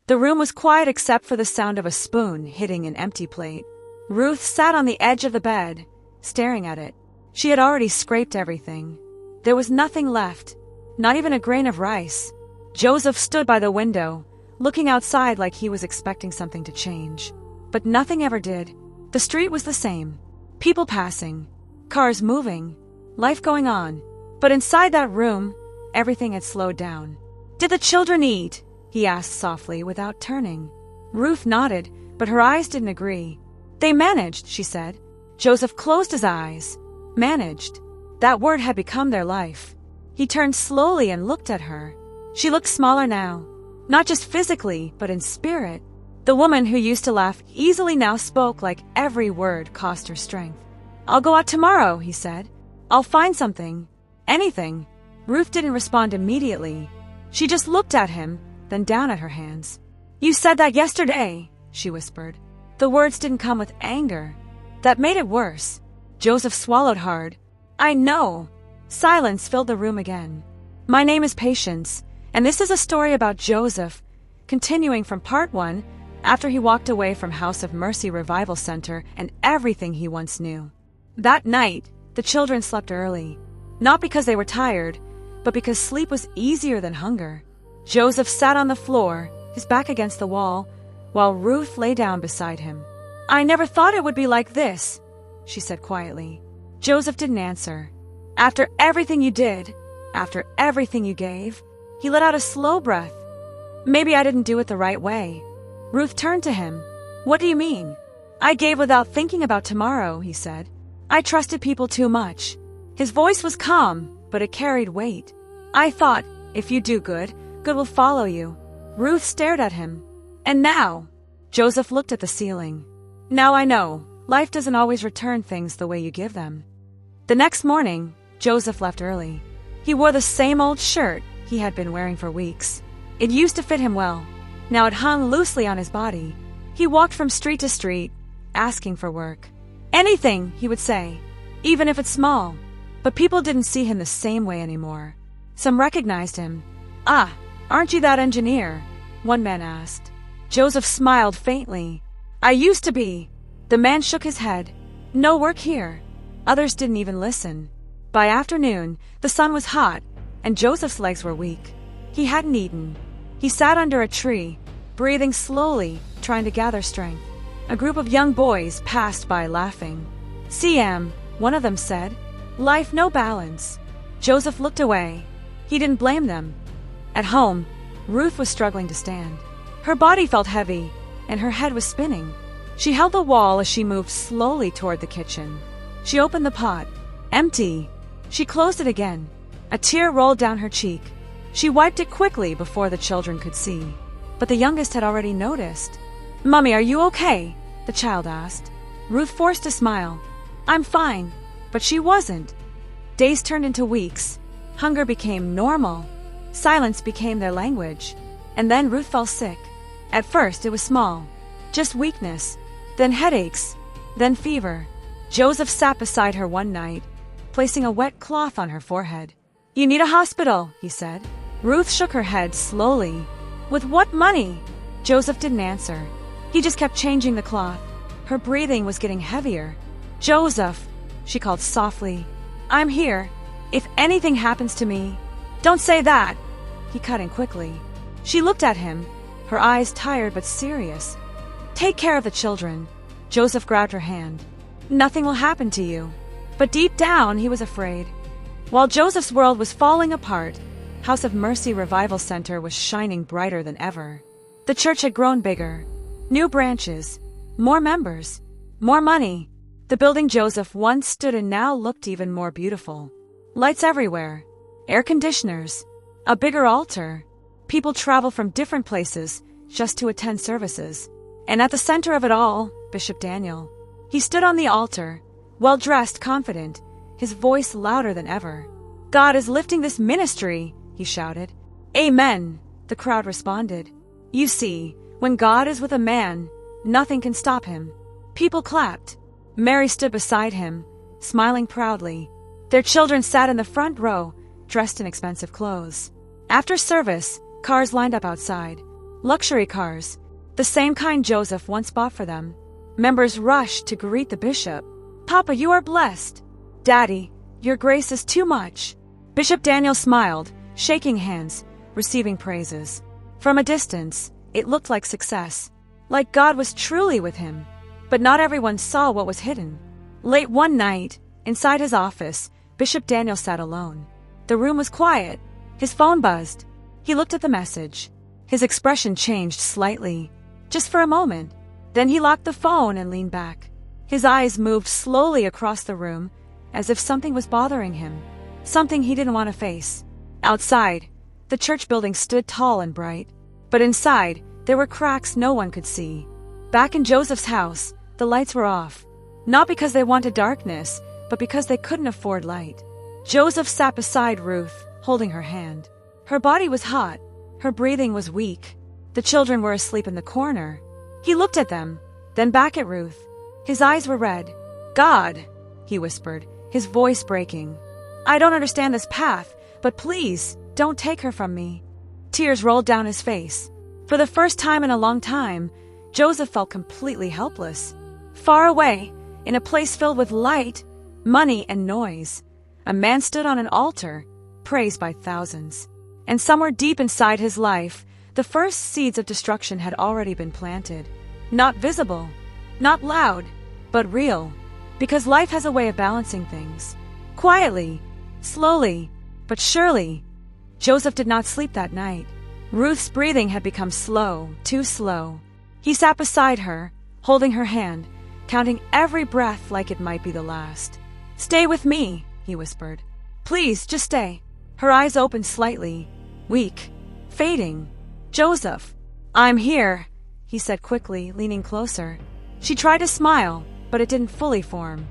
The room was quiet except for the sound of a spoon hitting an empty plate. Ruth sat on the edge of the bed, staring at it. She had already scraped everything. There was nothing left, not even a grain of rice. Joseph stood by the window, looking outside like he was expecting something to change. But nothing ever did. The street was the same. People passing, cars moving, life going on. But inside that room, everything had slowed down. "Did the children eat?" he asked softly without turning. Ruth nodded, but her eyes didn't agree. "They managed," she said. Joseph closed his eyes. Managed. That word had become their life. He turned slowly and looked at her. She looked smaller now, not just physically, but in spirit. The woman who used to laugh easily now spoke like every word cost her strength. "I'll go out tomorrow," he said. "I'll find something. Anything." Ruth didn't respond immediately. She just looked at him, then down at her hands. "You said that yesterday," she whispered. The words didn't come with anger. That made it worse. Joseph swallowed hard. "I know." Silence filled the room again. "My name is Patience, and this is a story about Joseph, continuing from part 1, after he walked away from House of Mercy Revival Center and everything he once knew. That night, the children slept early, not because they were tired, but because sleep was easier than hunger. Joseph sat on the floor, his back against the wall, while Ruth lay down beside him. "I never thought it would be like this," she said quietly. Joseph didn't answer. "After everything you did, after everything you gave," he let out a slow breath. "Maybe I didn't do it the right way." Ruth turned to him. "What do you mean?" "I gave without thinking about tomorrow," he said. "I trusted people too much." His voice was calm, but it carried weight. "I thought, if you do good, good will follow you." Ruth stared at him. "And now?" Joseph looked at the ceiling. "Now I know, life doesn't always return things the way you give them." The next morning, Joseph left early. He wore the same old shirt he had been wearing for weeks. It used to fit him well. Now it hung loosely on his body. He walked from street to street, asking for work. "Anything," he would say, "even if it's small." But people didn't see him the same way anymore. Some recognized him. "Ah, aren't you that engineer?" one man asked. Joseph smiled faintly. "I used to be." The man shook his head. "No work here." Others didn't even listen. By afternoon, the sun was hot, and Joseph's legs were weak. He hadn't eaten. He sat under a tree, breathing slowly, trying to gather strength. A group of young boys passed by laughing. "CM," one of them said. "Life no balance." Joseph looked away. He didn't blame them. At home, Ruth was struggling to stand. Her body felt heavy, and her head was spinning. She held the wall as she moved slowly toward the kitchen. She opened the pot. Empty. She closed it again. A tear rolled down her cheek. She wiped it quickly before the children could see. But the youngest had already noticed. "Mummy, are you okay?" the child asked. Ruth forced a smile. "I'm fine." But she wasn't. Days turned into weeks. Hunger became normal. Silence became their language. And then Ruth fell sick. At first it was small. Just weakness. Then headaches. Then fever. Joseph sat beside her one night, placing a wet cloth on her forehead. "You need a hospital," he said. Ruth shook her head slowly. "With what money?" Joseph didn't answer. He just kept changing the cloth. Her breathing was getting heavier. "Joseph," she called softly. "I'm here. If anything happens to me..." "Don't say that!" He cut in quickly. She looked at him, her eyes tired but serious. "Take care of the children." Joseph grabbed her hand. "Nothing will happen to you." But deep down, he was afraid. While Joseph's world was falling apart, House of Mercy Revival Center was shining brighter than ever. The church had grown bigger. New branches. More members. More money. The building Joseph once stood in now looked even more beautiful. Lights everywhere. Air conditioners. A bigger altar. People travel from different places just to attend services. And at the center of it all, Bishop Daniel. He stood on the altar, well-dressed, confident, his voice louder than ever. "God is lifting this ministry," he shouted. "Amen," the crowd responded. You see, when God is with a man, nothing can stop him. People clapped. Mary stood beside him, smiling proudly. Their children sat in the front row, dressed in expensive clothes. After service, cars lined up outside. Luxury cars, the same kind Joseph once bought for them. Members rushed to greet the bishop. "Papa, you are blessed." "Daddy, your grace is too much." Bishop Daniel smiled, shaking hands, receiving praises. From a distance, it looked like success, like God was truly with him. But not everyone saw what was hidden. Late one night, inside his office, Bishop Daniel sat alone. The room was quiet. His phone buzzed. He looked at the message. His expression changed slightly, just for a moment. Then he locked the phone and leaned back. His eyes moved slowly across the room, as if something was bothering him, something he didn't want to face. Outside, the church building stood tall and bright, but inside, there were cracks no one could see. Back in Joseph's house, the lights were off, not because they wanted darkness, but because they couldn't afford light. Joseph sat beside Ruth, holding her hand. Her body was hot. Her breathing was weak. The children were asleep in the corner. He looked at them, then back at Ruth. His eyes were red. "God," he whispered, his voice breaking. "I don't understand this path, but please, don't take her from me." Tears rolled down his face. For the first time in a long time, Joseph felt completely helpless. Far away, in a place filled with light, money, and noise, a man stood on an altar, praised by thousands. And somewhere deep inside his life, the first seeds of destruction had already been planted. Not visible, not loud, but real. Because life has a way of balancing things. Quietly, slowly, but surely. Joseph did not sleep that night. Ruth's breathing had become slow, too slow. He sat beside her, holding her hand, counting every breath like it might be the last. "Stay with me," he whispered. "Please, just stay." Her eyes opened slightly, weak, fading. "Joseph, I'm here," he said quickly, leaning closer. She tried to smile, but it didn't fully form.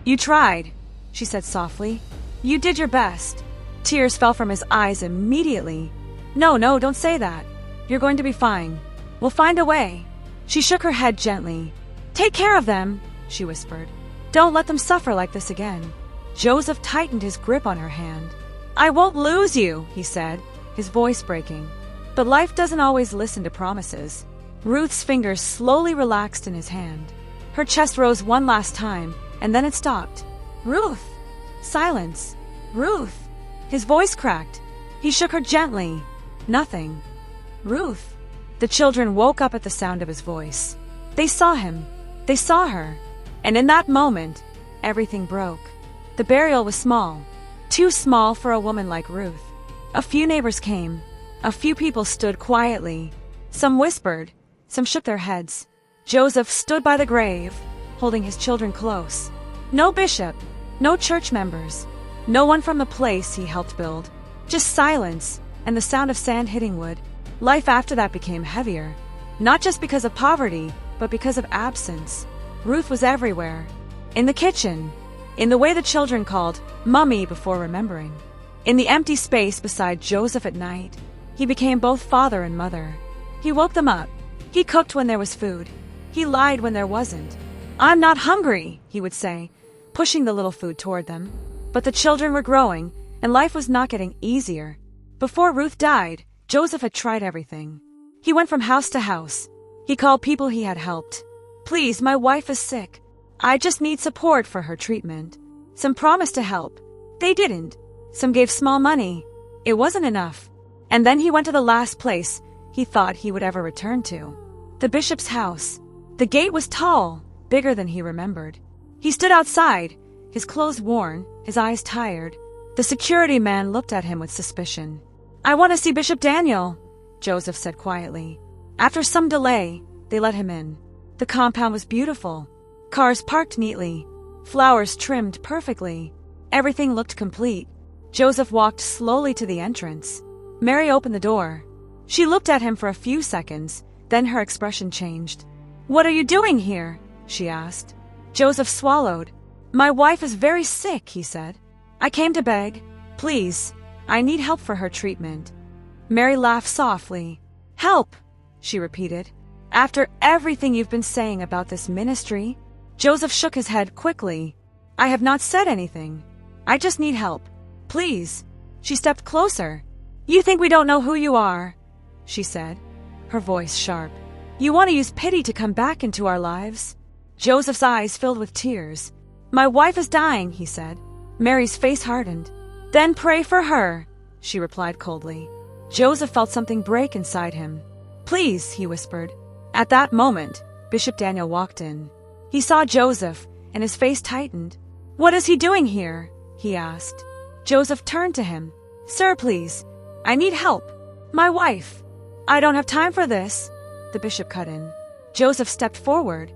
"You tried," she said softly. "You did your best." Tears fell from his eyes immediately. No, don't say that. You're going to be fine. We'll find a way." She shook her head gently. "Take care of them," she whispered. "Don't let them suffer like this again." Joseph tightened his grip on her hand. "I won't lose you," he said, his voice breaking. But life doesn't always listen to promises. Ruth's fingers slowly relaxed in his hand. Her chest rose one last time, and then it stopped. "Ruth!" Silence. "Ruth!" His voice cracked. He shook her gently. Nothing. "Ruth!" The children woke up at the sound of his voice. They saw him. They saw her. And in that moment, everything broke. The burial was small. Too small for a woman like Ruth. A few neighbors came. A few people stood quietly. Some whispered. Some shook their heads. Joseph stood by the grave, holding his children close. No bishop. No church members. No one from the place he helped build. Just silence and the sound of sand hitting wood. Life after that became heavier. Not just because of poverty, but because of absence. Ruth was everywhere. In the kitchen. In the way the children called Mummy before remembering. In the empty space beside Joseph at night. He became both father and mother. He woke them up. He cooked when there was food. He lied when there wasn't. "I'm not hungry," he would say, pushing the little food toward them. But the children were growing, and life was not getting easier. Before Ruth died, Joseph had tried everything. He went from house to house. He called people he had helped. "Please, my wife is sick. I just need support for her treatment." Some promised to help. They didn't. Some gave small money. It wasn't enough. And then he went to the last place he thought he would ever return to. The bishop's house. The gate was tall, bigger than he remembered. He stood outside, his clothes worn, his eyes tired. The security man looked at him with suspicion. "I want to see Bishop Daniel," Joseph said quietly. After some delay, they let him in. The compound was beautiful. Cars parked neatly. Flowers trimmed perfectly. Everything looked complete. Joseph walked slowly to the entrance. Mary opened the door. She looked at him for a few seconds, then her expression changed. "What are you doing here?" she asked. Joseph swallowed. "My wife is very sick," he said. "I came to beg. Please, I need help for her treatment." Mary laughed softly. "Help," she repeated. "After everything you've been saying about this ministry?" Joseph shook his head quickly. "I have not said anything. I just need help. Please." She stepped closer. "You think we don't know who you are," she said. her voice sharp. You want to use pity to come back into our lives? Joseph's eyes filled with tears. My wife is dying, he said. Mary's face hardened. Then pray for her, she replied coldly. Joseph felt something break inside him. Please, he whispered. At that moment, Bishop Daniel walked in. He saw Joseph, and his face tightened. What is he doing here? He asked. Joseph turned to him. Sir, please. I need help. My wife. I don't have time for this, the bishop cut in. Joseph stepped forward.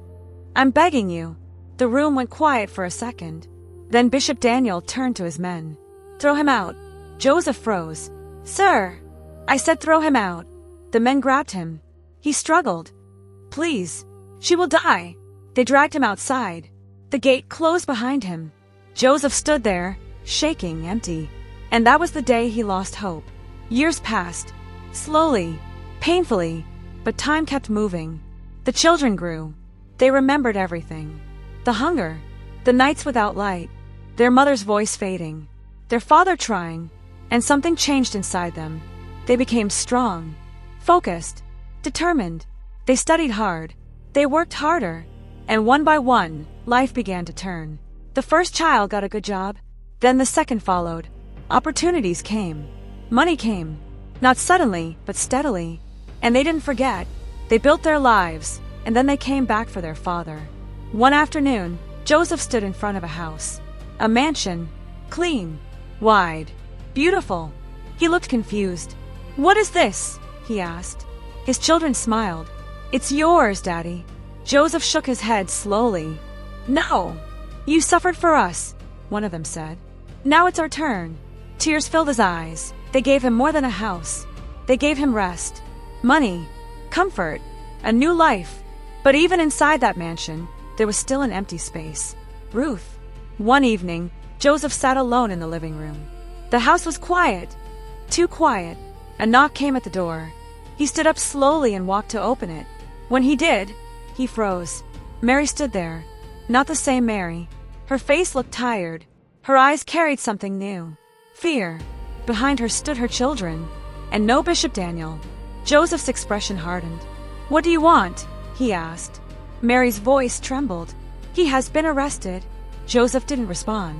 I'm begging you. The room went quiet for a second. Then Bishop Daniel turned to his men. Throw him out. Joseph froze. Sir! I said throw him out. The men grabbed him. He struggled. Please. She will die. They dragged him outside. The gate closed behind him. Joseph stood there, shaking, empty. And that was the day he lost hope. Years passed. Slowly, painfully, but time kept moving. The children grew. They remembered everything. The hunger, the nights without light, their mother's voice fading, their father trying, and something changed inside them. They became strong, focused, determined. They studied hard. They worked harder. And one by one, life began to turn. The first child got a good job. Then the second followed. Opportunities came. Money came. Not suddenly, but steadily. And they didn't forget. They built their lives, and then they came back for their father. One afternoon, Joseph stood in front of a house. A mansion. Clean. Wide. Beautiful. He looked confused. What is this? He asked. His children smiled. It's yours, Daddy. Joseph shook his head slowly. No. You suffered for us, one of them said. Now it's our turn. Tears filled his eyes. They gave him more than a house. They gave him rest, money, comfort, a new life. But even inside that mansion, there was still an empty space. Ruth. One evening, Joseph sat alone in the living room. The house was quiet. Too quiet. A knock came at the door. He stood up slowly and walked to open it. When he did, he froze. Mary stood there. Not the same Mary. Her face looked tired. Her eyes carried something new. Fear. Behind her stood her children. And no Bishop Daniel. Joseph's expression hardened. What do you want? He asked. Mary's voice trembled. He has been arrested. Joseph didn't respond.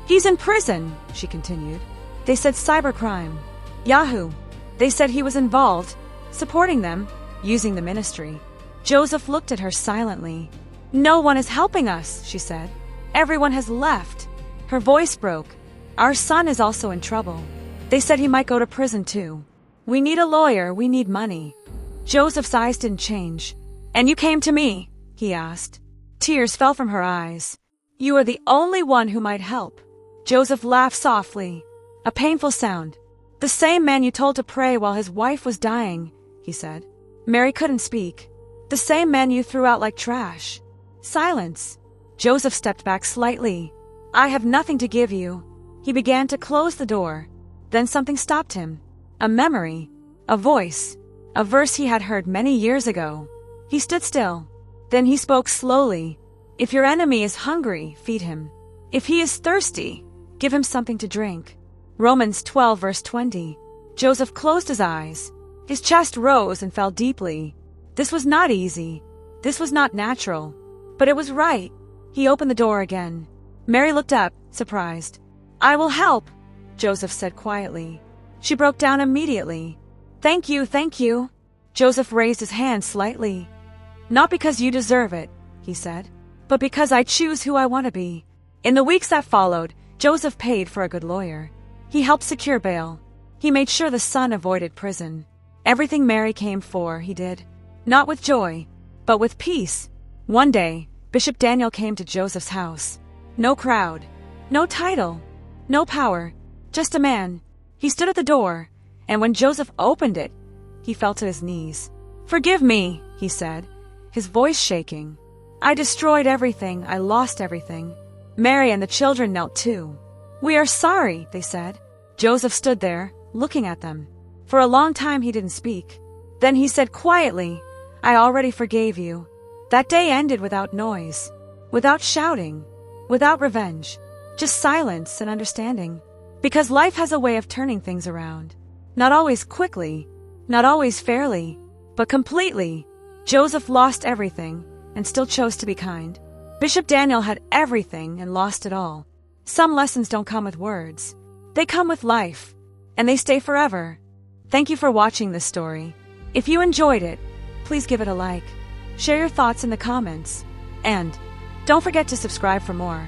He's in prison, she continued. They said cybercrime. Yahoo. They said he was involved, supporting them, using the ministry. Joseph looked at her silently. No one is helping us, she said. Everyone has left. Her voice broke. Our son is also in trouble. They said he might go to prison too. We need a lawyer, we need money. Joseph's eyes didn't change. And you came to me, he asked. Tears fell from her eyes. You are the only one who might help. Joseph laughed softly. A painful sound. The same man you told to pray while his wife was dying, he said. Mary couldn't speak. The same man you threw out like trash. Silence. Joseph stepped back slightly. I have nothing to give you. He began to close the door. Then something stopped him. A memory. A voice. A verse he had heard many years ago. He stood still. Then he spoke slowly. If your enemy is hungry, feed him. If he is thirsty, give him something to drink. Romans 12 verse 20. Joseph closed his eyes. His chest rose and fell deeply. This was not easy. This was not natural. But it was right. He opened the door again. Mary looked up, surprised. I will help, Joseph said quietly. She broke down immediately. Thank you, thank you. Joseph raised his hand slightly. Not because you deserve it, he said, but because I choose who I want to be. In the weeks that followed, Joseph paid for a good lawyer. He helped secure bail. He made sure the son avoided prison. Everything Mary came for, he did. Not with joy, but with peace. One day, Bishop Daniel came to Joseph's house. No crowd, no title, no power, just a man. He stood at the door, and when Joseph opened it, he fell to his knees. Forgive me, he said, his voice shaking. I destroyed everything, I lost everything. Mary and the children knelt too. We are sorry, they said. Joseph stood there, looking at them. For a long time he didn't speak. Then he said quietly, I already forgave you. That day ended without noise, without shouting, without revenge, just silence and understanding. Because life has a way of turning things around. Not always quickly, not always fairly, but completely. Joseph lost everything and still chose to be kind. Bishop Daniel had everything and lost it all. Some lessons don't come with words. They come with life, and they stay forever. Thank you for watching this story. If you enjoyed it, please give it a like. Share your thoughts in the comments. And don't forget to subscribe for more.